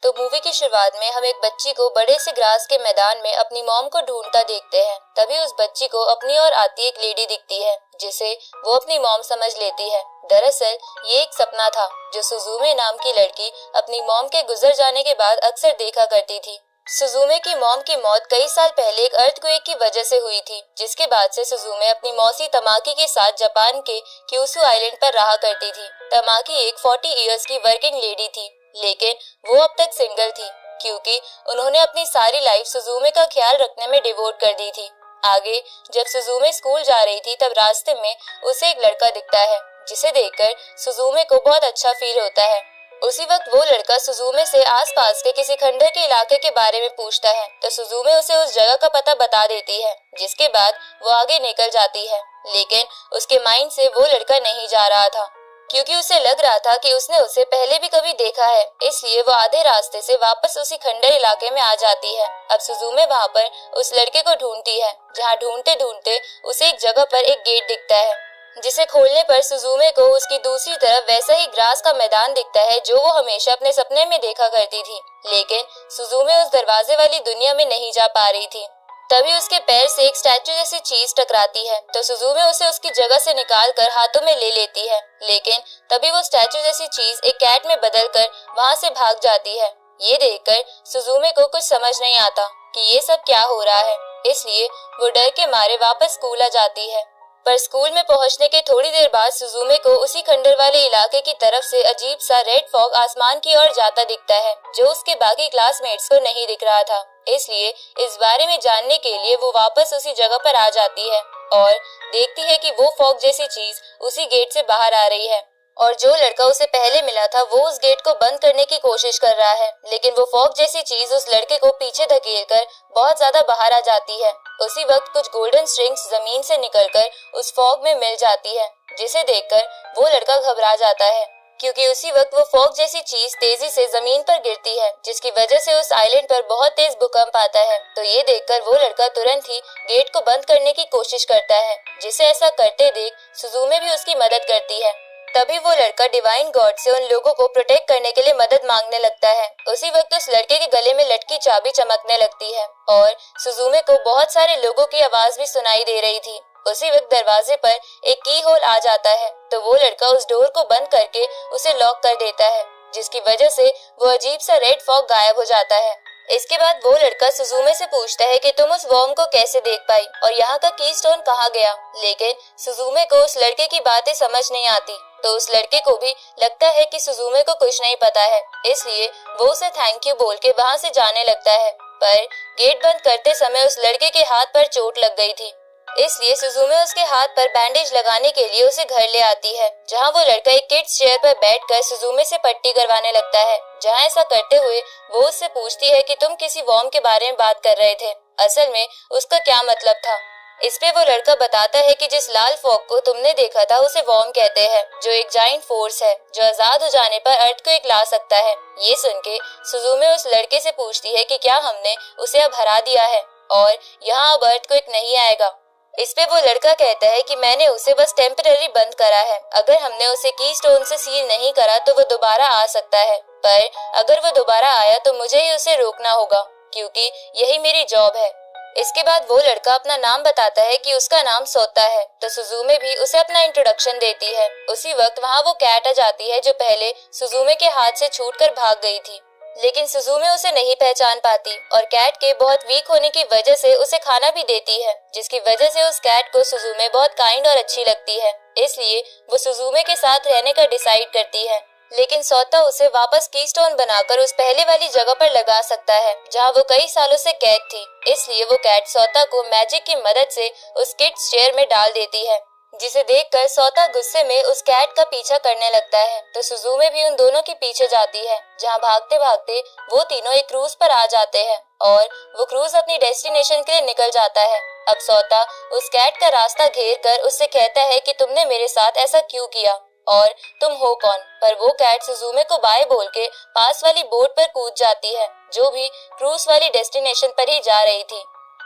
तो मूवी की शुरुआत में हम एक बच्ची को बड़े से ग्रास के मैदान में अपनी मॉम को ढूंढता देखते हैं। तभी उस बच्ची को अपनी ओर आती एक लेडी दिखती है जिसे वो अपनी मॉम समझ लेती है। दरअसल ये एक सपना था जो सुजुमे नाम की लड़की अपनी मॉम के गुजर जाने के बाद अक्सर देखा करती थी। सुजुमे की मॉम की मौत कई साल पहले एक अर्थक्वेक की वजह से हुई थी, जिसके बाद से सुजुमे अपनी मौसी तमाकी के साथ जापान के क्यूसू आइलैंड पर रहा करती थी। तमाकी एक 40 इयर्स की वर्किंग लेडी थी, लेकिन वो अब तक सिंगल थी क्योंकि उन्होंने अपनी सारी लाइफ सुजुमे का ख्याल रखने में डिवोट कर दी थी। आगे जब सुजुमे स्कूल जा रही थी तब रास्ते में उसे एक लड़का दिखता है जिसे देखकर सुजुमे को बहुत अच्छा फील होता है। उसी वक्त वो लड़का सुजुमे से आसपास के किसी खंडर के इलाके के बारे में पूछता है तो सुजुमे उसे उस जगह का पता बता देती है, जिसके बाद वो आगे निकल जाती है। लेकिन उसके माइंड से वो लड़का नहीं जा रहा था क्योंकि उसे लग रहा था कि उसने उसे पहले भी कभी देखा है, इसलिए वो आधे रास्ते से वापस उसी खंडर इलाके में आ जाती है। अब सुजुमे वहाँ पर उस लड़के को ढूंढती है, जहाँ ढूंढते ढूंढते उसे एक जगह पर एक गेट दिखता है जिसे खोलने पर सुजुमे को उसकी दूसरी तरफ वैसा ही ग्रास का मैदान दिखता है जो वो हमेशा अपने सपने में देखा करती थी। लेकिन सुजुमे उस दरवाजे वाली दुनिया में नहीं जा पा रही थी। तभी उसके पैर से एक स्टैचू जैसी चीज टकराती है तो सुजुमे उसे उसकी जगह से निकालकर हाथों में ले लेती है। लेकिन तभी वो स्टैचू जैसी चीज एक कैट में बदलकर वहाँ से भाग जाती है। ये देखकर सुजुमे को कुछ समझ नहीं आता कि ये सब क्या हो रहा है, इसलिए वो डर के मारे वापस स्कूल आ जाती है। पर स्कूल में पहुंचने के थोड़ी देर बाद सुजुमे को उसी खंडर वाले इलाके की तरफ से अजीब सा रेड फॉग आसमान की ओर जाता दिखता है जो उसके बाकी क्लासमेट्स को नहीं दिख रहा था। इसलिए इस बारे में जानने के लिए वो वापस उसी जगह पर आ जाती है और देखती है कि वो फॉग जैसी चीज उसी गेट से बाहर आ रही है और जो लड़का उसे पहले मिला था वो उस गेट को बंद करने की कोशिश कर रहा है, लेकिन वो फॉग जैसी चीज उस लड़के को पीछे धकेलकर बहुत ज्यादा बाहर आ जाती है। उसी वक्त कुछ गोल्डन स्ट्रिंग्स जमीन से निकलकर उस फॉग में मिल जाती है, जिसे देखकर वो लड़का घबरा जाता है क्योंकि उसी वक्त वो फॉग जैसी चीज तेजी से जमीन पर गिरती है, जिसकी वजह से उस आइलैंड पर बहुत तेज भूकंप आता है। तो ये देखकर वो लड़का तुरंत ही गेट को बंद करने की कोशिश करता है, जिसे ऐसा करते देख सुजुमे भी उसकी मदद करती है। तभी वो लड़का डिवाइन गॉड से उन लोगों को प्रोटेक्ट करने के लिए मदद मांगने लगता है। उसी वक्त उस लड़के के गले में लटकी चाबी चमकने लगती है और सुजुमे को बहुत सारे लोगों की आवाज भी सुनाई दे रही थी। उसी वक्त दरवाजे पर एक की होल आ जाता है तो वो लड़का उस डोर को बंद करके उसे लॉक कर देता है, जिसकी वजह से वो अजीब सा रेड फॉग गायब हो जाता है। इसके बाद वो लड़का सुजुमे से पूछता है कि तुम उस वॉर्म को कैसे देख पाई और यहाँ का कीस्टोन कहाँ गया, लेकिन सुजुमे को उस लड़के की बातें समझ नहीं आती। तो उस लड़के को भी लगता है कि सुजुमे को कुछ नहीं पता है, इसलिए वो उसे थैंक यू बोल के वहाँ से जाने लगता है। पर गेट बंद करते समय उस लड़के के हाथ पर चोट लग गई थी, इसलिए सुजुमे उसके हाथ पर बैंडेज लगाने के लिए उसे घर ले आती है, जहाँ वो लड़का एक किड्स चेयर पर बैठकर सुजुमे से पट्टी करवाने लगता है। जहाँ ऐसा करते हुए वो उससे पूछती है कि तुम किसी वॉर्म के बारे में बात कर रहे थे, असल में उसका क्या मतलब था। इस पे वो लड़का बताता है कि जिस लाल फॉग को तुमने देखा था उसे वॉर्म कहते हैं, जो एक जाइंट फोर्स है जो आजाद हो जाने पर अर्थ को एक ला सकता है। ये सुन के सुजुमे उस लड़के से पूछती है कि क्या हमने उसे अब हरा दिया है और यहाँ अब अर्थ को एक नहीं आएगा। इस पे वो लड़का कहता है कि मैंने उसे बस टेम्पररी बंद करा है, अगर हमने उसे कीस्टोन से सील नहीं करा तो वो दोबारा आ सकता है, पर अगर वो दोबारा आया तो मुझे ही उसे रोकना होगा क्योंकि यही मेरी जॉब है। इसके बाद वो लड़का अपना नाम बताता है कि उसका नाम सोता है तो सुजुमे भी उसे अपना इंट्रोडक्शन देती है। उसी वक्त वहाँ वो कैट आ जाती है जो पहले सुजुमे के हाथ से छूटकर भाग गई थी, लेकिन सुजुमे उसे नहीं पहचान पाती और कैट के बहुत वीक होने की वजह से उसे खाना भी देती है, जिसकी वजह से उस कैट को सुजुमे बहुत काइंड और अच्छी लगती है, इसलिए वो सुजुमे के साथ रहने का डिसाइड करती है। लेकिन सोता उसे वापस कीस्टोन बनाकर उस पहले वाली जगह पर लगा सकता है जहाँ वो कई सालों से कैद थी, इसलिए वो कैट सोता को मैजिक की मदद से उस किड्स चेयर में डाल देती है, जिसे देखकर सोता गुस्से में उस कैट का पीछा करने लगता है। तो सुजुमे भी उन दोनों के पीछे जाती है, जहाँ भागते भागते वो तीनों एक क्रूज पर आ जाते हैं और वो क्रूज अपनी डेस्टिनेशन के लिए निकल जाता है। अब सोता उस कैट का रास्ता घेर कर उससे कहता है कि तुमने मेरे साथ ऐसा क्यों किया और तुम हो कौन। पर वो कैट सुजुमे को बाय बोल के पास वाली बोट पर कूद जाती है, जो भी क्रूज वाली डेस्टिनेशन पर ही जा रही थी।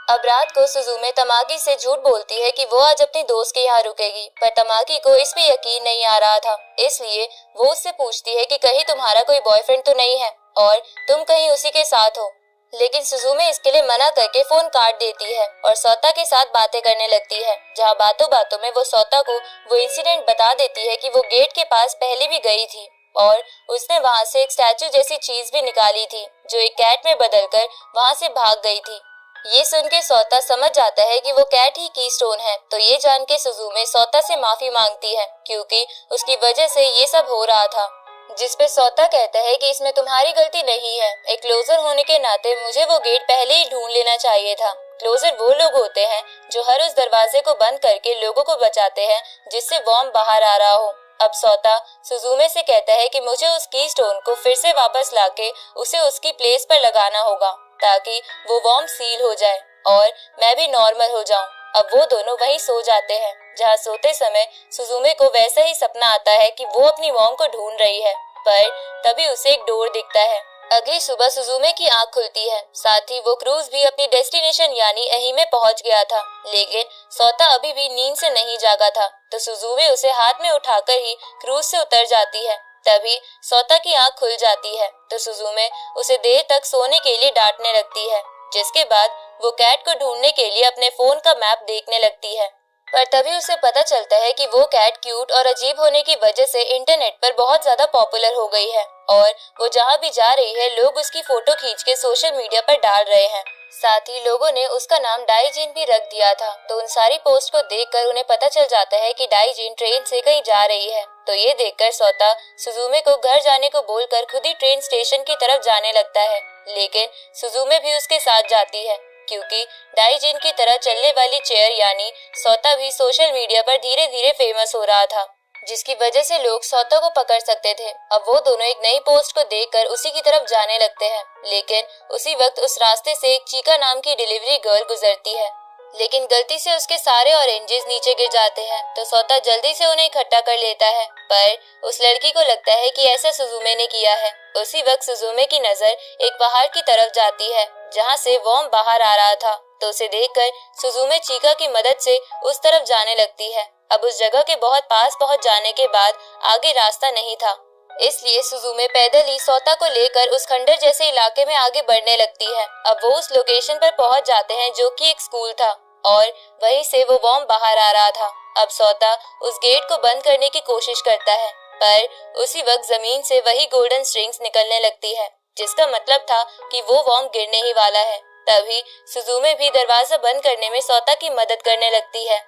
अब रात को सुजुमे तमाकी से झूठ बोलती है कि वो आज अपनी दोस्त के यहाँ रुकेगी, पर तमाकी को इस पे यकीन नहीं आ रहा था, इसलिए वो उससे पूछती है कि कहीं तुम्हारा कोई बॉयफ्रेंड तो नहीं है और तुम कहीं उसी के साथ हो। लेकिन सुजुमे इसके लिए मना करके फोन काट देती है और सौता के साथ बातें करने लगती है, जहाँ बातों बातों में वो सौता को वो इंसिडेंट बता देती है कि वो गेट के पास पहले भी गई थी और उसने वहाँ से एक स्टैचू जैसी चीज भी निकाली थी जो एक कैट में बदलकर वहाँ से भाग गई थी। ये सुन के सौता समझ जाता है कि वो कैट ही कीस्टोन है, तो ये जान के सुजुमे सौता से माफी मांगती है क्योंकि उसकी वजह से ये सब हो रहा था। जिस पे सौता कहता है कि इसमें तुम्हारी गलती नहीं है, एक क्लोजर होने के नाते मुझे वो गेट पहले ही ढूंढ लेना चाहिए था। क्लोजर वो लोग होते हैं जो हर उस दरवाजे को बंद करके लोगों को बचाते हैं जिससे वॉर्म बाहर आ रहा हो। अब सौता सुजुमे से कहता है कि मुझे उस की स्टोन को फिर से वापस लाके उसे उसकी प्लेस पर लगाना होगा ताकि वो वॉर्म सील हो जाए और मैं भी नॉर्मल हो जाऊं। अब वो दोनों वहीं सो जाते हैं, जहाँ सोते समय सुजुमे को वैसा ही सपना आता है कि वो अपनी मॉम को ढूंढ रही है, पर तभी उसे एक डोर दिखता है। अगली सुबह सुजुमे की आंख खुलती है, साथ ही वो क्रूज भी अपनी डेस्टिनेशन यानी अही में पहुंच गया था। लेकिन सौता अभी भी नींद से नहीं जागा था, तो सुजुमे उसे हाथ में उठाकर ही क्रूज से उतर जाती है। तभी सौता की आंख खुल जाती है, तो सुजुमे उसे देर तक सोने के लिए डांटने लगती है, जिसके बाद वो कैट को ढूंढने के लिए अपने फोन का मैप देखने लगती है। पर तभी उसे पता चलता है कि वो कैट क्यूट और अजीब होने की वजह से इंटरनेट पर बहुत ज्यादा पॉपुलर हो गई है और वो जहाँ भी जा रही है लोग उसकी फोटो खींच के सोशल मीडिया पर डाल रहे हैं। साथ ही लोगों ने उसका नाम डाइजिन भी रख दिया था, तो उन सारी पोस्ट को देखकर उन्हें पता चल जाता है कि डाइजिन ट्रेन से कहीं जा रही है। तो ये देखकर सौता सुजुमे को घर जाने को बोलकर खुद ही ट्रेन स्टेशन की तरफ जाने लगता है, लेकिन सुजुमे भी उसके साथ जाती है क्योंकि डाइजिन की तरह चलने वाली चेयर यानी सौता भी सोशल मीडिया पर धीरे धीरे फेमस हो रहा था, जिसकी वजह से लोग सौता को पकड़ सकते थे। अब वो दोनों एक नई पोस्ट को देखकर उसी की तरफ जाने लगते हैं, लेकिन उसी वक्त उस रास्ते से एक चीका नाम की डिलीवरी गर्ल गुजरती है, लेकिन गलती से उसके सारे ऑरेंजेस नीचे गिर जाते हैं, तो सौता जल्दी से उन्हें इकट्ठा कर लेता है। पर उस लड़की को लगता है कि ऐसा सुजुमे ने किया है। उसी वक्त सुजुमे की नजर एक पहाड़ की तरफ जाती है जहाँ से वॉर्म बाहर आ रहा था, तो उसे देखकर सुजुमे चीका की मदद से उस तरफ जाने लगती है। अब उस जगह के बहुत पास पहुँच जाने के बाद आगे रास्ता नहीं था, इसलिए सुजुमे पैदल ही सौता को लेकर उस खंडर जैसे इलाके में आगे बढ़ने लगती है। अब वो उस लोकेशन पर पहुंच जाते हैं जो कि एक स्कूल था और वहीं से वो वॉर्म बाहर आ रहा था। अब सौता उस गेट को बंद करने की कोशिश करता है, पर उसी वक्त जमीन से वही गोल्डन स्ट्रिंग्स निकलने लगती है, जिसका मतलब था कि वो वॉर्म गिरने ही वाला है। तभी सुजुमे भी दरवाजा बंद करने में सौता की मदद करने लगती है,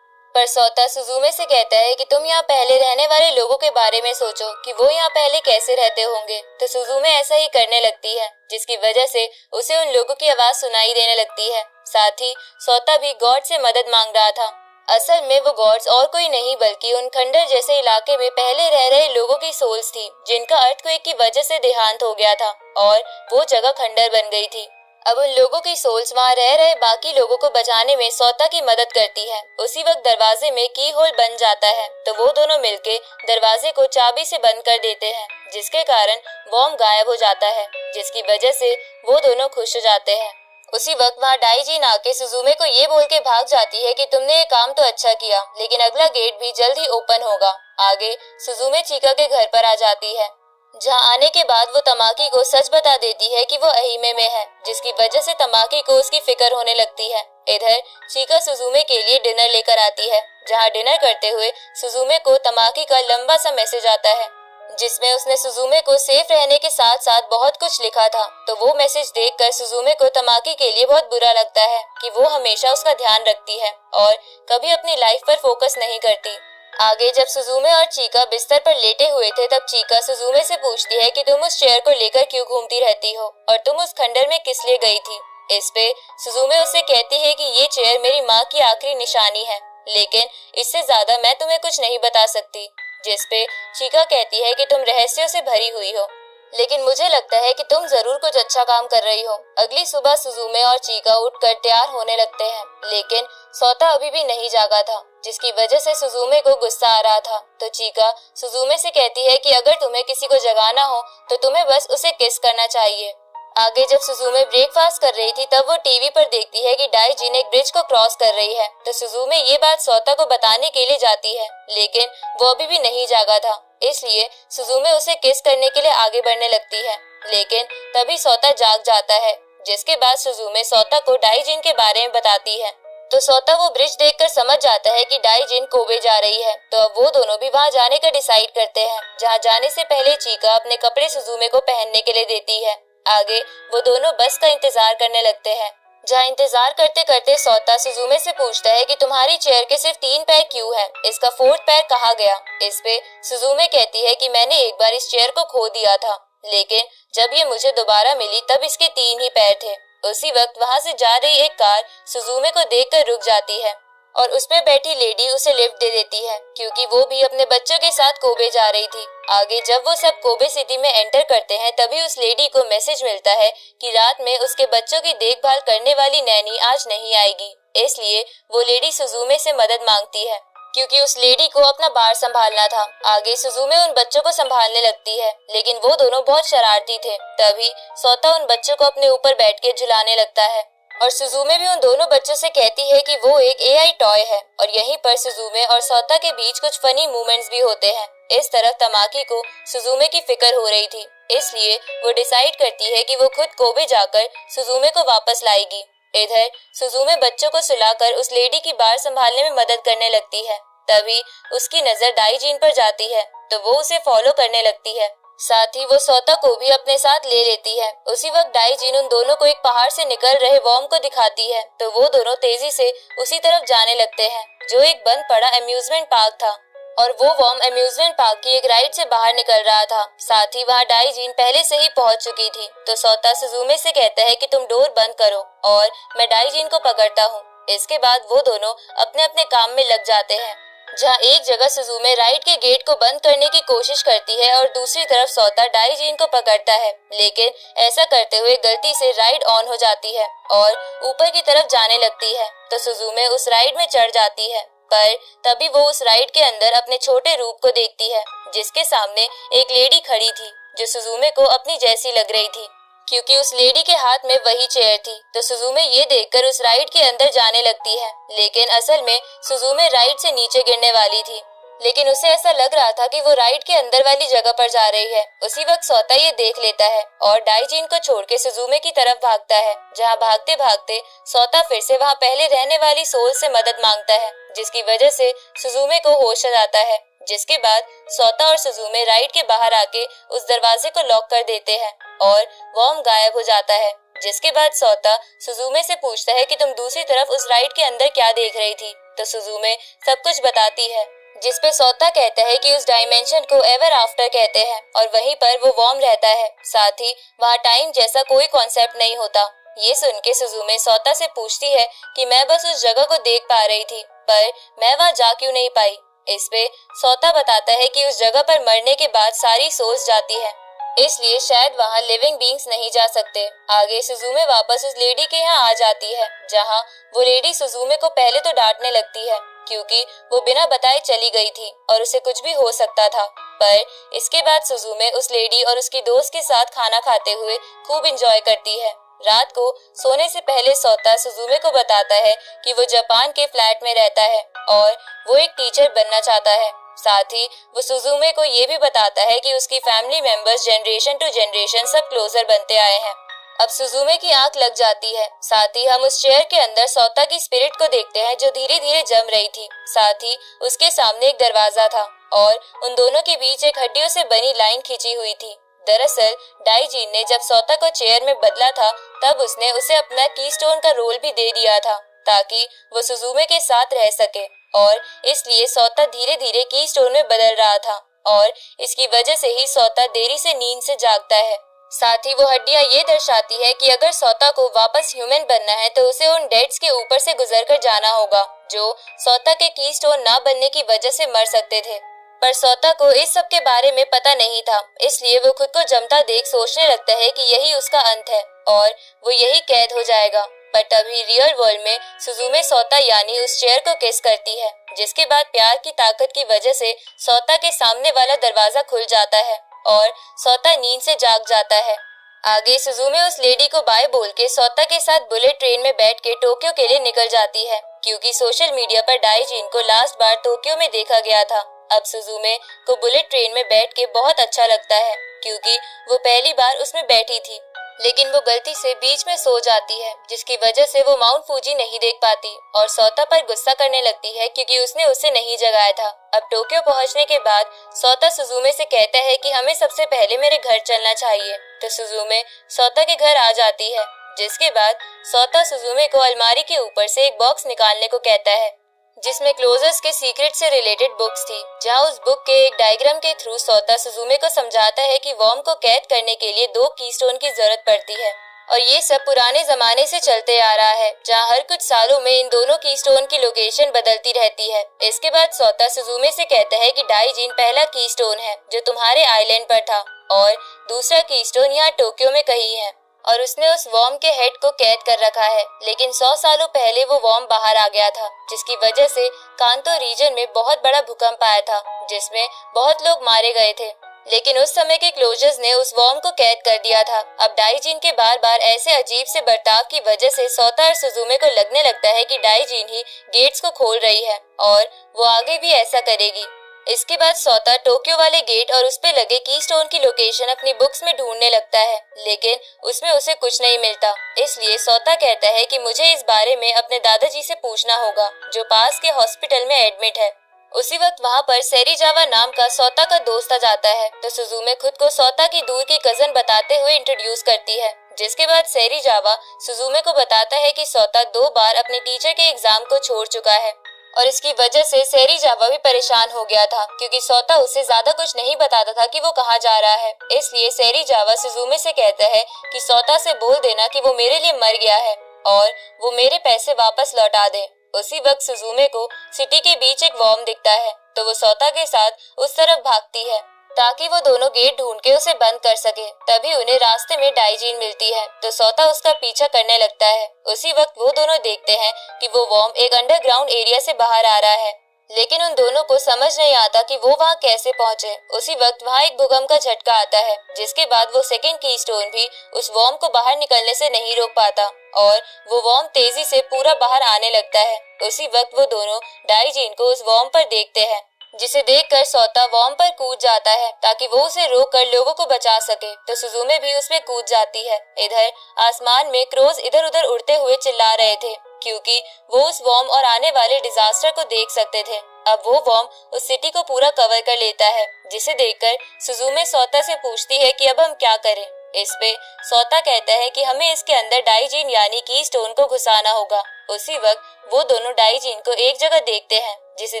पर सौता सुजुमे से कहता है कि तुम यहाँ पहले रहने वाले लोगों के बारे में सोचो कि वो यहाँ पहले कैसे रहते होंगे। तो सुजुमे ऐसा ही करने लगती है, जिसकी वजह से उसे उन लोगों की आवाज सुनाई देने लगती है। साथ ही सौता भी गॉड से मदद मांग रहा था। असल में वो गॉड्स और कोई नहीं बल्कि उन खंडर जैसे इलाके में पहले रह रहे लोगों की सोल्स थी, जिनका अर्थक्वेक की वजह से देहांत हो गया था और वो जगह खंडर बन गई थी। अब उन लोगों की सोल्स वहाँ रह रहे बाकी लोगों को बचाने में सौता की मदद करती है। उसी वक्त दरवाजे में की होल बन जाता है, तो वो दोनों मिलके दरवाजे को चाबी से बंद कर देते हैं, जिसके कारण वॉर्म गायब हो जाता है, जिसकी वजह से वो दोनों खुश हो जाते हैं। उसी वक्त वहाँ डाइजिन आके सुजुमे को ये बोल के भाग जाती है कि तुमने ये काम तो अच्छा किया, लेकिन अगला गेट भी जल्द ही ओपन होगा। आगे सुजुमे चीका के घर पर आ जाती है, जहाँ आने के बाद वो तमाकी को सच बता देती है कि वो अहीमे में है, जिसकी वजह से तमाकी को उसकी फिक्र होने लगती है। इधर चीका सुजुमे के लिए डिनर लेकर आती है, जहाँ डिनर करते हुए सुजुमे को तमाकी का लंबा सा मैसेज आता है, जिसमें उसने सुजुमे को सेफ रहने के साथ साथ बहुत कुछ लिखा था। तो वो मैसेज देखकर सुजुमे को तमाकी के लिए बहुत बुरा लगता है कि वो हमेशा उसका ध्यान रखती है और कभी अपनी लाइफ पर फोकस नहीं करती। आगे जब सुजुमे और चीका बिस्तर पर लेटे हुए थे, तब चीका सुजुमे से पूछती है कि तुम उस चेयर को लेकर क्यों घूमती रहती हो और तुम उस खंडर में किस लिए गई थी। इस पे सुजुमे उसे कहती है कि ये चेयर मेरी माँ की आखिरी निशानी है, लेकिन इससे ज्यादा मैं तुम्हें कुछ नहीं बता सकती। जिस पे चीका कहती है कि तुम रहस्यों से भरी हुई हो, लेकिन मुझे लगता है कि तुम जरूर कुछ अच्छा काम कर रही हो। अगली सुबह सुजुमे और चीका उठकर तैयार होने लगते हैं, लेकिन सौता अभी भी नहीं जागा था, जिसकी वजह से सुजुमे को गुस्सा आ रहा था। तो चीका सुजुमे से कहती है कि अगर तुम्हें किसी को जगाना हो तो तुम्हें बस उसे किस करना चाहिए। आगे जब सुजुमे ब्रेकफास्ट कर रही थी, तब वो टीवी पर देखती है कि डाइजिन एक ब्रिज को क्रॉस कर रही है। तो सुजुमे ये बात सौता को बताने के लिए जाती है, लेकिन वो अभी भी नहीं जागा था, इसलिए सुजुमे उसे किस करने के लिए आगे बढ़ने लगती है। लेकिन तभी सोता जाग जाता है, जिसके बाद सुजुमे सोता को डाइजिन के बारे में बताती है। तो सोता वो ब्रिज देखकर समझ जाता है कि डाइजिन कोबे जा रही है। तो अब वो दोनों भी वहाँ जाने का डिसाइड करते हैं, जहाँ जाने से पहले चीका अपने कपड़े सुजुमे को पहनने के लिए देती है। आगे वो दोनों बस का इंतजार करने लगते हैं, जहाँ इंतजार करते करते सोता सुजुमे से पूछता है कि तुम्हारी चेयर के सिर्फ 3 पैर क्यों हैं? इसका 4th पैर कहाँ गया? इस पे सुजुमे कहती है कि मैंने एक बार इस चेयर को खो दिया था, लेकिन जब ये मुझे दोबारा मिली तब इसके 3 ही पैर थे। उसी वक्त वहाँ से जा रही एक कार सुजुमे को देखकर रुक जाती है और उसमें बैठी लेडी उसे लिफ्ट दे देती है, क्योंकि वो भी अपने बच्चों के साथ कोबे जा रही थी। आगे जब वो सब कोबे सिटी में एंटर करते हैं, तभी उस लेडी को मैसेज मिलता है कि रात में उसके बच्चों की देखभाल करने वाली नैनी आज नहीं आएगी। इसलिए वो लेडी सुजुमे से मदद मांगती है, क्योंकि उस लेडी को अपना बार संभालना था। आगे सुजुमे उन बच्चों को संभालने लगती है, लेकिन वो दोनों बहुत शरारती थे। तभी सोता उन बच्चों को अपने ऊपर बैठ के झुलाने लगता है और सुजुमे भी उन दोनों बच्चों से कहती है कि वो एक एआई टॉय है। और यहीं पर सुजुमे और सोता के बीच कुछ फनी मूवमेंट्स भी होते हैं। इस तरफ तमाकी को सुजुमे की फिक्र हो रही थी, इसलिए वो डिसाइड करती है कि वो खुद कोबे जाकर सुजुमे को वापस लाएगी। इधर सुजुमे बच्चों को सुलाकर उस लेडी की बार संभालने में मदद करने लगती है। तभी उसकी नजर डाइजिन पर जाती है, तो वो उसे फॉलो करने लगती है। साथ ही वो सोता को भी अपने साथ ले लेती है। उसी वक्त डाइजिन उन दोनों को एक पहाड़ से निकल रहे वॉर्म को दिखाती है, तो वो दोनों तेजी से उसी तरफ जाने लगते हैं, जो एक बंद पड़ा अम्यूजमेंट पार्क था। और वो वॉर्म अम्यूजमेंट पार्क की एक राइड से बाहर निकल रहा था। साथ ही वहाँ डाइजिन पहले से ही पहुंच चुकी थी। तो सोता सुजुमे से कहता है कि तुम डोर बंद करो और मैं डाइजिन को पकड़ता हूँ। इसके बाद वो दोनों अपने अपने काम में लग जाते हैं, जहाँ एक जगह सुजुमे राइड के गेट को बंद करने की कोशिश करती है और दूसरी तरफ सोता डाइजिन को पकड़ता है, लेकिन ऐसा करते हुए गलती से राइड ऑन हो जाती है और ऊपर की तरफ जाने लगती है। तो सुजुमे उस राइड में चढ़ जाती है, पर तभी वो उस राइड के अंदर अपने छोटे रूप को देखती है, जिसके सामने एक लेडी खड़ी थी जो सुजुमे को अपनी जैसी लग रही थी, क्योंकि उस लेडी के हाथ में वही चेयर थी। तो सुजुमे ये देखकर उस राइड के अंदर जाने लगती है, लेकिन असल में सुजुमे राइड से नीचे गिरने वाली थी, लेकिन उसे ऐसा लग रहा था कि वो राइड के अंदर वाली जगह पर जा रही है। उसी वक्त सोता ये देख लेता है और डाइजिन को छोड़ के सुजुमे की तरफ भागता है, जहाँ भागते भागते सोता फिर से वहाँ पहले रहने वाली सोल से मदद मांगता है, जिसकी वजह से सुजुमे को होश आ जाता है। जिसके बाद सोता और सुजुमे राइड के बाहर आके उस दरवाजे को लॉक कर देते हैं और वॉर्म गायब हो जाता है। जिसके बाद सोता सुजुमे से पूछता है कि तुम दूसरी तरफ उस राइड के अंदर क्या देख रही थी? तो सुजुमे सब कुछ बताती है, जिसपे सोता कहता है कि उस डायमेंशन को एवर आफ्टर कहते हैं और वहीं पर वो वॉर्म रहता है। साथ ही वहाँ टाइम जैसा कोई कॉन्सेप्ट नहीं होता। ये सुन के सुजुमे सोता से पूछती है कि मैं बस उस जगह को देख पा रही थी, पर मैं वहाँ जा क्यों नहीं पाई? इस पे सोता बताता है कि उस जगह पर मरने के बाद सारी सोल्स जाती है, इसलिए शायद वहाँ लिविंग बीइंग्स नहीं जा सकते। आगे सुजुमे वापस उस लेडी के यहाँ आ जाती है, जहाँ वो लेडी सुजुमे को पहले तो डांटने लगती है, क्योंकि वो बिना बताए चली गई थी और उसे कुछ भी हो सकता था। पर इसके बाद सुजुमे उस लेडी और उसकी दोस्त के साथ खाना खाते हुए खूब एंजॉय करती है। रात को सोने से पहले सोता सुजुमे को बताता है कि वो जापान के फ्लैट में रहता है और वो एक टीचर बनना चाहता है। साथ ही वो सुजुमे को ये भी बताता है कि उसकी family members generation to generation सब क्लोजर बनते आए हैं। अब सुजुमे की आंख लग जाती है। साथ ही हम उस चेयर के अंदर सोता की स्पिरिट को देखते हैं, जो धीरे धीरे जम रही थी। साथ ही उसके सामने एक दरवाजा था और उन दोनों के बीच एक हड्डियों से बनी लाइन खींची हुई थी। दरअसल डाइजिन ने जब सोता को चेयर में बदला था, तब उसने उसे अपना कीस्टोन का रोल भी दे दिया था, ताकि वो सुजुमे के साथ रह सके, और इसलिए सोता धीरे धीरे कीस्टोन में बदल रहा था और इसकी वजह से ही सोता देरी से नींद से जागता है। साथ ही वो हड्डियां ये दर्शाती है कि अगर सोता को वापस ह्यूमन बनना है तो उसे उन डेड्स के ऊपर से गुजरकर जाना होगा, जो सोता के कीस्टोन ना बनने की वजह से मर सकते थे। पर सोता को इस सब के बारे में पता नहीं था, इसलिए वो खुद को जमता देख सोचने लगता है कि यही उसका अंत है और वो यही कैद हो जाएगा। पर तभी रियल वर्ल्ड में सुजुमे सोता यानी उस चेयर को किस करती है, जिसके बाद प्यार की ताकत की वजह से सोता के सामने वाला दरवाजा खुल जाता है और सोता नींद से जाग जाता है। आगे सुजुमे उस लेडी को बाय बोल के सोता के साथ बुलेट ट्रेन में बैठ के टोक्यो के लिए निकल जाती है, क्योंकि सोशल मीडिया पर डाइजिन को लास्ट बार टोक्यो में देखा गया था। अब सुजुमे को बुलेट ट्रेन में बैठ के बहुत अच्छा लगता है क्योंकि वो पहली बार उसमें बैठी थी, लेकिन वो गलती से बीच में सो जाती है, जिसकी वजह से वो माउंट फूजी नहीं देख पाती और सोता पर गुस्सा करने लगती है क्योंकि उसने उसे नहीं जगाया था। अब टोक्यो पहुंचने के बाद सोता सुजुमे से कहता है कि हमें सबसे पहले मेरे घर चलना चाहिए, तो सुजुमे सोता के घर आ जाती है, जिसके बाद सोता सुजुमे को अलमारी के ऊपर से एक बॉक्स निकालने को कहता है जिसमें क्लोजर्स के सीक्रेट से रिलेटेड बुक्स थी। जहां उस बुक के एक डायग्राम के थ्रू सोता सुजुमे को समझाता है कि वॉर्म को कैद करने के लिए 2 कीस्टोन की जरूरत पड़ती है और ये सब पुराने जमाने से चलते आ रहा है, जहां हर कुछ सालों में इन दोनों कीस्टोन की लोकेशन बदलती रहती है। इसके बाद सोता सुजुमे से कहता है कि डाइजिन पहला कीस्टोन है जो तुम्हारे आइलैंड पर था और दूसरा कीस्टोन यहाँ टोक्यो में कहीं है और उसने उस वॉर्म के हेड को कैद कर रखा है, लेकिन 100 सालों पहले वो वॉर्म बाहर आ गया था, जिसकी वजह से कांतो रीजन में बहुत बड़ा भूकंप आया था जिसमें बहुत लोग मारे गए थे, लेकिन उस समय के क्लोजर्स ने उस वॉर्म को कैद कर दिया था। अब डाइजिन के बार बार ऐसे अजीब से बर्ताव की वजह से सोता और सुजुमे को लगने लगता है कि डाइजिन ही गेट्स को खोल रही है और वो आगे भी ऐसा करेगी। इसके बाद सोता टोक्यो वाले गेट और उस पे लगे कीस्टोन की लोकेशन अपनी बुक्स में ढूंढने लगता है, लेकिन उसमें उसे कुछ नहीं मिलता। इसलिए सोता कहता है कि मुझे इस बारे में अपने दादाजी से पूछना होगा जो पास के हॉस्पिटल में एडमिट है। उसी वक्त वहाँ पर सेरिजावा नाम का सोता का दोस्त आ जाता है, तो सुजुमे खुद को सोता की दूर की कजन बताते हुए इंट्रोड्यूस करती है, जिसके बाद सेरिजावा सुजुमे को बताता है कि सोता 2 बार अपने टीचर के एग्जाम को छोड़ चुका है और इसकी वजह से सेरिजावा भी परेशान हो गया था क्योंकि सोता उसे ज्यादा कुछ नहीं बताता था कि वो कहाँ जा रहा है। इसलिए सेरिजावा सुजुमे से कहता है कि सोता से बोल देना कि वो मेरे लिए मर गया है और वो मेरे पैसे वापस लौटा दे। उसी वक्त सुजुमे को सिटी के बीच एक वॉर्म दिखता है, तो वो सोता के साथ उस तरफ भागती है ताकि वो दोनों गेट ढूंढ के उसे बंद कर सके। तभी उन्हें रास्ते में डाइजिन मिलती है, तो सोता उसका पीछा करने लगता है। उसी वक्त वो दोनों देखते हैं कि वो वॉर्म एक अंडरग्राउंड एरिया से बाहर आ रहा है, लेकिन उन दोनों को समझ नहीं आता कि वो वहाँ कैसे पहुँचे। उसी वक्त वहाँ एक भूकंप का झटका आता है, जिसके बाद वो सेकंड कीस्टोन भी उस वॉर्म को बाहर निकलने से नहीं रोक पाता और वो वॉर्म तेजी से पूरा बाहर आने लगता है। उसी वक्त वो दोनों डाइजिन को उस वॉर्म पर देखते हैं, जिसे देखकर सोता वॉर्म पर कूद जाता है ताकि वो उसे रोककर लोगों को बचा सके, तो सुजुमे भी उसमें कूद जाती है। इधर आसमान में क्रोज इधर उधर उड़ते हुए चिल्ला रहे थे क्योंकि वो उस वॉर्म और आने वाले डिजास्टर को देख सकते थे। अब वो वॉर्म उस सिटी को पूरा कवर कर लेता है, जिसे देखकर सुजुमे सोता से पूछती है कि अब हम क्या करें। इस पे सोता कहता है कि हमें इसके अंदर डाइजिन यानी की स्टोन को घुसाना होगा। उसी वक्त वो दोनों डाइजिन को एक जगह देखते हैं, जिसे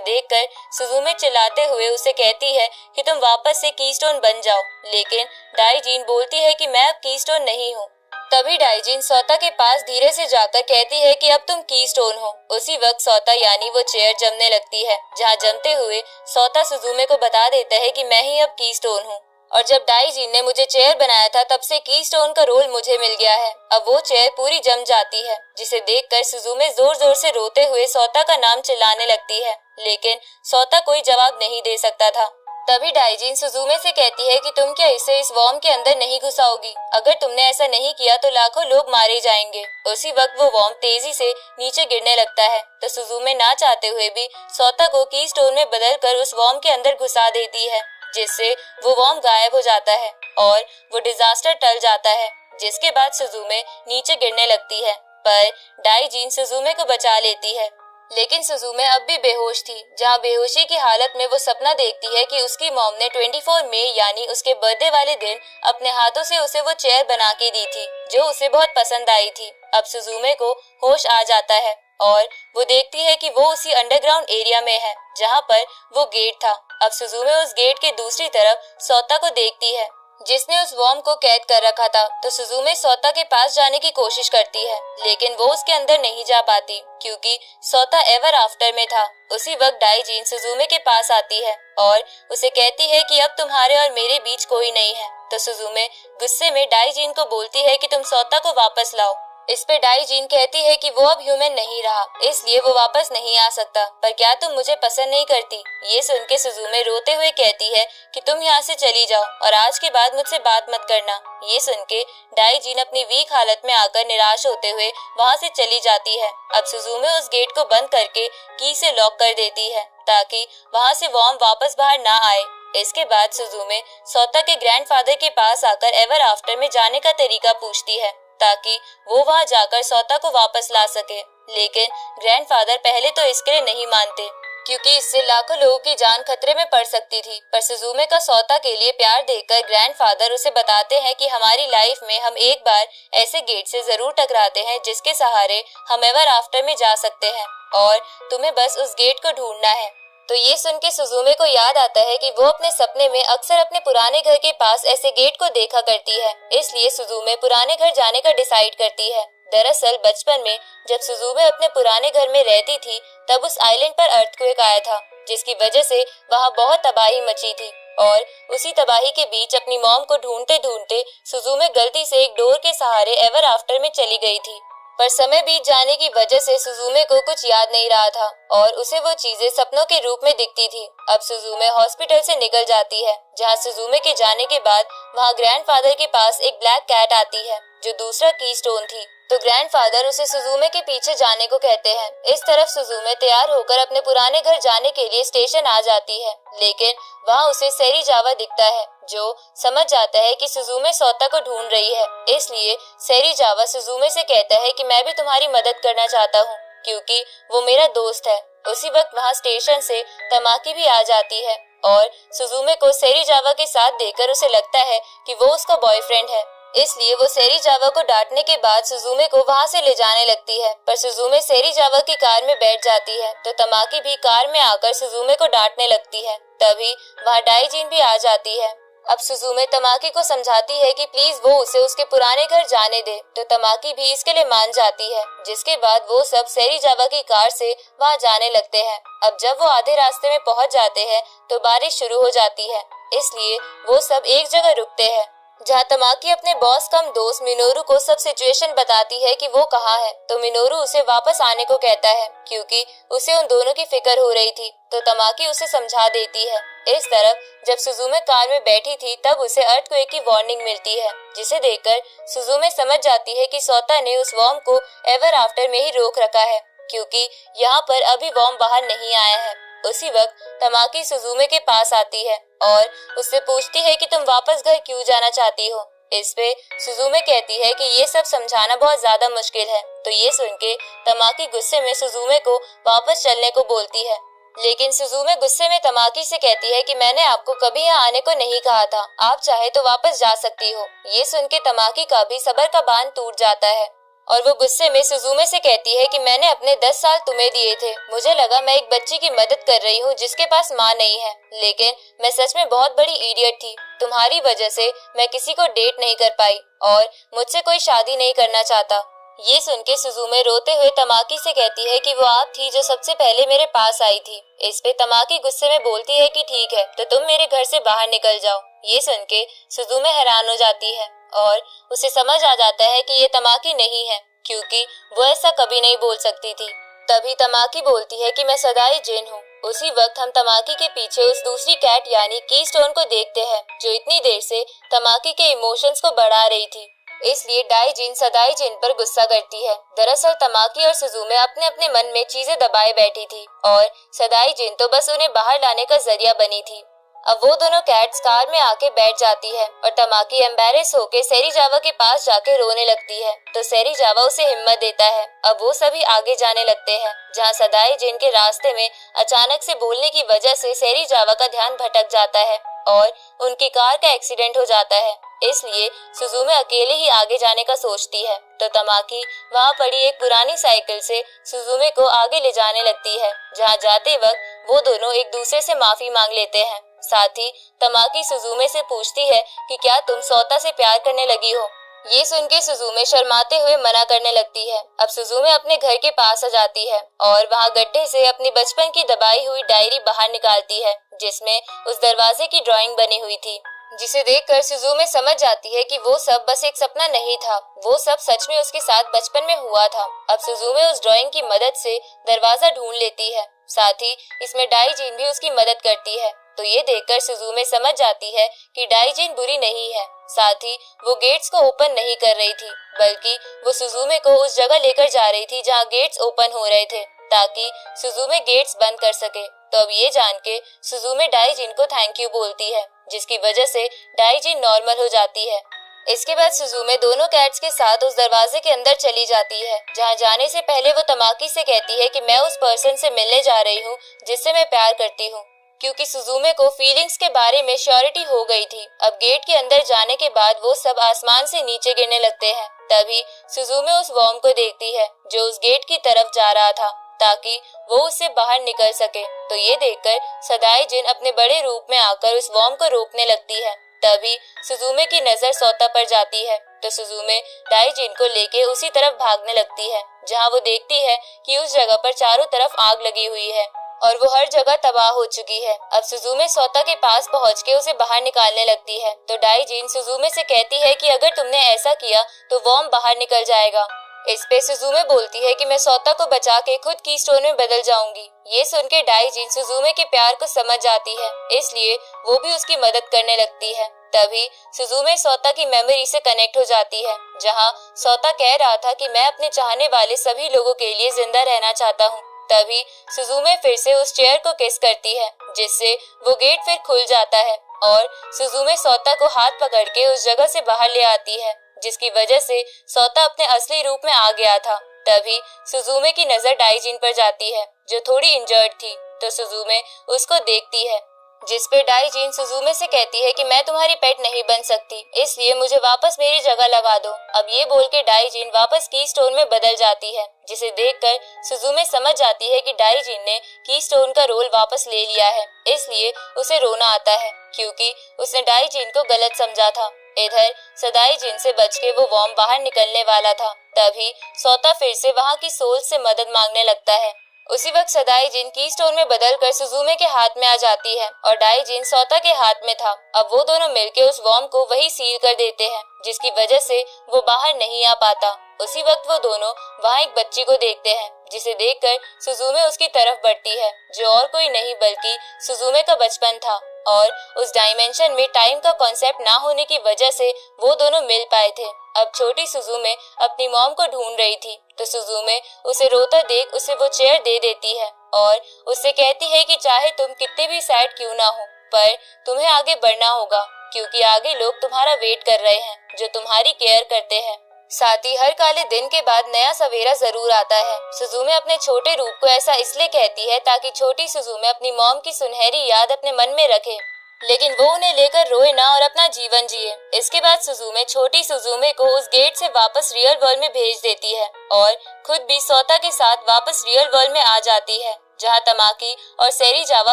देखकर सुजुमे चिल्लाते हुए उसे कहती है कि तुम वापस से कीस्टोन बन जाओ, लेकिन डाइजिन बोलती है कि मैं अब कीस्टोन नहीं हूँ। तभी डाइजिन सोता के पास धीरे से जाकर कहती है कि अब तुम कीस्टोन हो। उसी वक्त सोता यानी वो चेयर जमने लगती है, जहाँ जमते हुए सोता सुजुमे को बता देता है कि मैं ही अब कीस्टोन हूँ और जब डाइजिन ने मुझे चेयर बनाया था तब से कीस्टोन का रोल मुझे मिल गया है। अब वो चेयर पूरी जम जाती है, जिसे देखकर सुजुमे जोर जोर से रोते हुए सोता का नाम चिल्लाने लगती है, लेकिन सोता कोई जवाब नहीं दे सकता था। तभी डाइजिन सुजुमे से कहती है कि तुम क्या इसे इस वॉर्म के अंदर नहीं घुसाओगी? अगर तुमने ऐसा नहीं किया तो लाखों लोग मारे जाएंगे। उसी वक्त वो वॉर्म तेजी से नीचे गिरने लगता है, तो सुजुमे ना चाहते हुए भी सोता को कीस्टोन में बदलकर उस वॉर्म के अंदर घुसा देती है, जिससे वो वॉर्म गायब हो जाता है और वो डिजास्टर टल जाता है। जिसके बाद सुजुमे नीचे गिरने लगती है, पर डाइजिन सुजुमे को बचा लेती है। लेकिन सुजुमे अब भी बेहोश थी, जहां बेहोशी की हालत में वो सपना देखती है कि उसकी मॉम ने 24 मई यानी उसके बर्थडे वाले दिन अपने हाथों से उसे वो चेयर बना के दी थी जो उसे बहुत पसंद आई थी। अब सुजुमे को होश आ जाता है और वो देखती है कि वो उसी अंडरग्राउंड एरिया में है जहाँ पर वो गेट था। अब सुजुमे उस गेट के दूसरी तरफ सोता को देखती है, जिसने उस वॉर्म को कैद कर रखा था, तो सुजुमे सोता के पास जाने की कोशिश करती है, लेकिन वो उसके अंदर नहीं जा पाती क्योंकि सोता एवर आफ्टर में था। उसी वक्त डाइजिन सुजुमे के पास आती है और उसे कहती है कि अब तुम्हारे और मेरे बीच कोई नहीं है, तो सुजुमे गुस्से में डाइजिन को बोलती है कि तुम सोता को वापस लाओ। इस पे डाइजिन कहती है कि वो अब ह्यूमन नहीं रहा, इसलिए वो वापस नहीं आ सकता, पर क्या तुम मुझे पसंद नहीं करती? ये सुन के सुजुमे रोते हुए कहती है कि तुम यहाँ से चली जाओ और आज के बाद मुझसे बात मत करना। ये सुन के डाइजिन अपनी वीक हालत में आकर निराश होते हुए वहाँ से चली जाती है। अब सुजुमे उस गेट को बंद करके की से लॉक कर देती है ताकि वहाँ से वॉर्म वापस बाहर ना आए। इसके बाद सुजुमे सोता के ग्रैंडफादर के पास आकर एवर आफ्टर में जाने का तरीका पूछती है ताकि वो वहां जाकर सोता को वापस ला सके, लेकिन ग्रैंडफादर पहले तो इसके लिए नहीं मानते क्योंकि इससे लाखों लोगों की जान खतरे में पड़ सकती थी। पर सुजुमे का सोता के लिए प्यार देखकर ग्रैंडफादर उसे बताते हैं कि हमारी लाइफ में हम एक बार ऐसे गेट से जरूर टकराते हैं जिसके सहारे हम एवर आफ्टर में जा सकते हैं और तुम्हें बस उस गेट को ढूंढना है। तो ये सुन के सुजुमे को याद आता है कि वो अपने सपने में अक्सर अपने पुराने घर के पास ऐसे गेट को देखा करती है, इसलिए सुजुमे पुराने घर जाने का डिसाइड करती है। दरअसल बचपन में जब सुजुमे अपने पुराने घर में रहती थी तब उस आइलैंड पर अर्थक्वेक आया था, जिसकी वजह से वहाँ बहुत तबाही मची थी और उसी तबाही के बीच अपनी मॉम को ढूंढते ढूंढते सुजुमे गलती से एक डोर के सहारे एवर आफ्टर में चली गई थी। पर समय बीत जाने की वजह से सुजुमे को कुछ याद नहीं रहा था और उसे वो चीजें सपनों के रूप में दिखती थी। अब सुजुमे हॉस्पिटल से निकल जाती है, जहाँ सुजुमे के जाने के बाद वहाँ ग्रैंडफादर के पास एक ब्लैक कैट आती है जो दूसरा कीस्टोन थी। तो ग्रैंडफादर उसे सुजुमे के पीछे जाने को कहते हैं। इस तरफ सुजुमे तैयार होकर अपने पुराने घर जाने के लिए स्टेशन आ जाती है, लेकिन वहाँ उसे सेरिजावा दिखता है जो समझ जाता है कि सुजुमे सोता को ढूंढ रही है। इसलिए सेरिजावा सुजुमे से कहता है कि मैं भी तुम्हारी मदद करना चाहता हूँ क्योंकि वो मेरा दोस्त है। उसी वक्त वहाँ स्टेशन से तमाकी भी आ जाती है और सुजुमे को सेरिजावा के साथ देखकर उसे लगता है कि वो उसका बॉयफ्रेंड है, इसलिए वो सेरिजावा को डांटने के बाद सुजुमे को वहाँ से ले जाने लगती है। पर सुजुमे सेरिजावा की कार में बैठ जाती है तो तमाकी भी कार में आकर सुजुमे को डांटने लगती है। तभी वहाँ डाइजिन भी आ जाती है। अब सुजुमे तमाकी को समझाती है कि प्लीज वो उसे उसके पुराने घर जाने दे, तो तमाकी भी इसके लिए मान जाती है, जिसके बाद वो सब सेरिजावा की कार से वहाँ जाने लगते हैं। अब जब वो आधे रास्ते में पहुँच जाते हैं तो बारिश शुरू हो जाती है, इसलिए वो सब एक जगह रुकते हैं जहाँ तमाकी अपने बॉस कम दोस्त मिनोरू को सब सिचुएशन बताती है कि वो कहाँ है। तो मिनोरू उसे वापस आने को कहता है क्योंकि उसे उन दोनों की फिक्र हो रही थी, तो तमाकी उसे समझा देती है। इस तरफ जब सुजुमे कार में बैठी थी तब उसे अर्थक्वेक की वार्निंग मिलती है, जिसे देखकर सुजुमे समझ जाती है कि सोता ने उस वॉर्म को एवर आफ्टर में ही रोक रखा है क्योंकि यहाँ पर अभी वॉर्म बाहर नहीं आया है। उसी वक्त तमाकी सुजुमे के पास आती है और उससे पूछती है कि तुम वापस घर क्यों जाना चाहती हो। इस पे सुजुमे कहती है कि ये सब समझाना बहुत ज्यादा मुश्किल है। तो ये सुन के तमाकी गुस्से में सुजुमे को वापस चलने को बोलती है, लेकिन सुजुमे गुस्से में तमाकी से कहती है कि मैंने आपको कभी यहाँ आने को नहीं कहा था, आप चाहे तो वापस जा सकती हो। ये सुन के तमाकी का भी सब्र का बांध टूट जाता है और वो गुस्से में सुजुमे से कहती है कि मैंने अपने 10 साल तुम्हें दिए थे, मुझे लगा मैं एक बच्ची की मदद कर रही हूँ जिसके पास माँ नहीं है, लेकिन मैं सच में बहुत बड़ी इडियट थी। तुम्हारी वजह से मैं किसी को डेट नहीं कर पाई और मुझसे कोई शादी नहीं करना चाहता। ये सुन के सुजुमे रोते हुए तमाकी से कहती है कि वो आप थी जो सबसे पहले मेरे पास आई थी। इस पे तमाकी गुस्से में बोलती है कि ठीक है, तो तुम मेरे घर से बाहर निकल जाओ। ये सुन के सुजुमे हैरान हो जाती है और उसे समझ आ जाता है कि ये तमाकी नहीं है क्योंकि वो ऐसा कभी नहीं बोल सकती थी। तभी तमाकी बोलती है कि मैं सदाई जिन हूँ। उसी वक्त हम तमाकी के पीछे उस दूसरी कैट यानी कीस्टोन को देखते हैं जो इतनी देर से तमाकी के इमोशंस को बढ़ा रही थी, इसलिए डाइजिन सदाई जिन पर गुस्सा करती है। दरअसल तमाकी और सुजुमे अपने अपने मन में चीजें दबाए बैठी थी और सदाई जिन तो बस उन्हें बाहर लाने का जरिया बनी थी। अब वो दोनों कैट्स कार में आके बैठ जाती है और तमाकी एम्बैरेस होके सेरिजावा के पास जाके रोने लगती है, तो सेरिजावा उसे हिम्मत देता है। अब वो सभी आगे जाने लगते हैं, जहाँ सदाई जिन के रास्ते में अचानक से बोलने की वजह से सेरिजावा का ध्यान भटक जाता है और उनकी कार का एक्सीडेंट हो जाता है। इसलिए सुजुमे अकेले ही आगे जाने का सोचती है, तो तमाकी वहाँ पड़ी एक पुरानी साइकिल से सुजुमे को आगे ले जाने लगती है, जहाँ जाते वक्त वो दोनों एक दूसरे से माफी मांग लेते हैं। साथ ही तमाकी सुजुमे से पूछती है कि क्या तुम सोता से प्यार करने लगी हो। ये सुन के सुजुमे शर्माते हुए मना करने लगती है। अब सुजुमे अपने घर के पास आ जाती है और वहाँ गड्ढे से अपनी बचपन की दबाई हुई डायरी बाहर निकालती है, जिसमें उस दरवाजे की ड्राइंग बनी हुई थी, जिसे देखकर सुजुमे समझ जाती है कि वो सब बस एक सपना नहीं था, वो सब सच में उसके साथ बचपन में हुआ था। अब सुजुमे उस ड्राइंग की मदद से दरवाजा ढूंढ लेती है, साथ ही इसमें डाइजिन भी उसकी मदद करती है। तो ये देखकर सुजुमे समझ जाती है कि डाइजिन बुरी नहीं है, साथ ही वो गेट्स को ओपन नहीं कर रही थी, बल्कि वो सुजुमे को उस जगह लेकर जा रही थी जहाँ गेट्स ओपन हो रहे थे, ताकि सुजुमे गेट्स बंद कर सके। तो अब ये जान के सुजुमे डाइजिन को थैंक यू बोलती है, जिसकी वजह से डाइजिन नॉर्मल हो जाती है। इसके बाद सुजुमे दोनों कैट्स के साथ उस दरवाजे के अंदर चली जाती है, जहाँ जाने से पहले वो तमाकी से कहती है कि मैं उस पर्सन से मिलने जा रही हूँ जिससे मैं प्यार करती हूँ, क्योंकि सुजुमे को फीलिंग्स के बारे में श्योरिटी हो गई थी। अब गेट के अंदर जाने के बाद वो सब आसमान से नीचे गिरने लगते हैं। तभी सुजुमे उस वॉर्म को देखती है जो उस गेट की तरफ जा रहा था, ताकि वो उससे बाहर निकल सके। तो ये देखकर सदाई जिन अपने बड़े रूप में आकर उस वॉर्म को रोकने लगती है। तभी सुजुमे की नजर सोता पर जाती है, तो सुजुमे डाइजिन को लेके उसी तरफ भागने लगती है, जहाँ वो देखती है कि उस जगह पर चारों तरफ आग लगी हुई है और वो हर जगह तबाह हो चुकी है। अब सुजुमे सोता के पास पहुंच के उसे बाहर निकालने लगती है, तो डाइजिन सुजुमे से कहती है कि अगर तुमने ऐसा किया तो वॉर्म बाहर निकल जाएगा। इस पे सुजुमे बोलती है कि मैं सोता को बचा के खुद कीस्टोन में बदल जाऊंगी। ये सुन के डाइजिन सुजुमे के प्यार को समझ जाती है, इसलिए वो भी उसकी मदद करने लगती है। तभी सुजुमे सोता की मेमोरी से कनेक्ट हो जाती है, जहाँ सोता कह रहा था कि मैं अपने चाहने वाले सभी लोगों के लिए जिंदा रहना चाहता हूँ। तभी सुजुमे फिर से उस चेयर को किस करती है, जिससे वो गेट फिर खुल जाता है और सुजुमे सोता को हाथ पकड़ के उस जगह से बाहर ले आती है, जिसकी वजह से सोता अपने असली रूप में आ गया था। तभी सुजुमे की नजर डाइजिन पर जाती है, जो थोड़ी इंजर्ड थी, तो सुजुमे उसको देखती है, जिस पे डाइजिन सुजुमे से कहती है कि मैं तुम्हारी पेट नहीं बन सकती, इसलिए मुझे वापस मेरी जगह लगा दो। अब ये बोल के डाइजिन वापस कीस्टोन में बदल जाती है, जिसे देखकर सुजुमे समझ जाती है कि डाइजिन ने कीस्टोन का रोल वापस ले लिया है, इसलिए उसे रोना आता है, क्योंकि उसने डाइजिन को गलत समझा था। इधर सदाई जिन से बच के वो वॉर्म बाहर निकलने वाला था। तभी सोता फिर से वहाँ की सोल से मदद मांगने लगता है। उसी वक्त सदाई जिन कीस्टोन में बदलकर सुजुमे के हाथ में आ जाती है और डाइजिन सोता के हाथ में था। अब वो दोनों मिलकर उस वॉर्म को वही सील कर देते हैं, जिसकी वजह से वो बाहर नहीं आ पाता। उसी वक्त वो दोनों वहाँ एक बच्ची को देखते हैं, जिसे देखकर सुजुमे उसकी तरफ बढ़ती है, जो और कोई नहीं बल्कि सुजुमे का बचपन था। और उस डायमेंशन में टाइम का कॉन्सेप्ट ना होने की वजह से वो दोनों मिल पाए थे। अब छोटी सुजुमे अपनी मॉम को ढूंढ रही थी, तो सुजुमे उसे रोता देख उसे वो चेयर दे देती है और उससे कहती है कि चाहे तुम कितने भी सैड क्यों ना हो, पर तुम्हें आगे बढ़ना होगा, क्योंकि आगे लोग तुम्हारा वेट कर रहे हैं जो तुम्हारी केयर करते हैं। साथ ही हर काले दिन के बाद नया सवेरा जरूर आता है। सुजुमे अपने छोटे रूप को ऐसा इसलिए कहती है ताकि छोटी सुजुमे अपनी मॉम की सुनहरी याद अपने मन में रखे, लेकिन वो उन्हें लेकर रोए ना और अपना जीवन जिए। इसके बाद सुजुमे छोटी सुजुमे को उस गेट से वापस रियल वर्ल्ड में भेज देती है और खुद भी सोता के साथ वापस रियल वर्ल्ड में आ जाती है, जहाँ तमाकी और सेरीजावा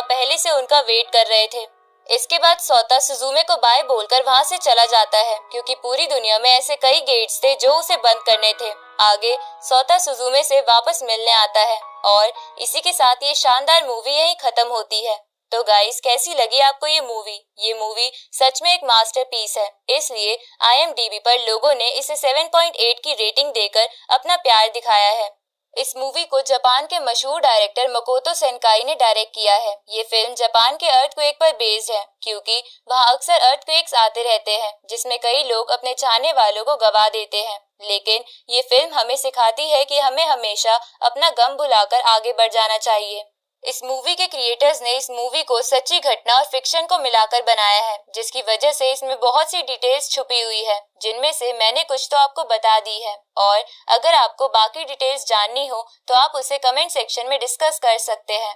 पहले से उनका वेट कर रहे थे। इसके बाद सोता सुजुमे को बाय बोलकर वहाँ से चला जाता है, क्योंकि पूरी दुनिया में ऐसे कई गेट्स थे जो उसे बंद करने थे। आगे सोता सुजुमे से वापस मिलने आता है और इसी के साथ ये शानदार मूवी यहीं खत्म होती है। तो गाइस, कैसी लगी आपको ये मूवी? ये मूवी सच में एक मास्टरपीस है, इसलिए IMDb पर लोगों ने इसे 7.8 की रेटिंग देकर अपना प्यार दिखाया है। इस मूवी को जापान के मशहूर डायरेक्टर मकोतो सेनकाई ने डायरेक्ट किया है। ये फिल्म जापान के अर्थक्वेक पर बेस्ड है, क्योंकि वहाँ अक्सर अर्थक्वेक्स आते रहते हैं जिसमें कई लोग अपने चाहने वालों को गवा देते हैं। लेकिन ये फिल्म हमें सिखाती है कि हमें हमेशा अपना गम भुलाकर आगे बढ़ जाना चाहिए। इस मूवी के क्रिएटर्स ने इस मूवी को सच्ची घटना और फिक्शन को मिलाकर बनाया है, जिसकी वजह से इसमें बहुत सी डिटेल्स छुपी हुई है, जिनमें से मैंने कुछ तो आपको बता दी है। और अगर आपको बाकी डिटेल्स जाननी हो तो आप उसे कमेंट सेक्शन में डिस्कस कर सकते हैं।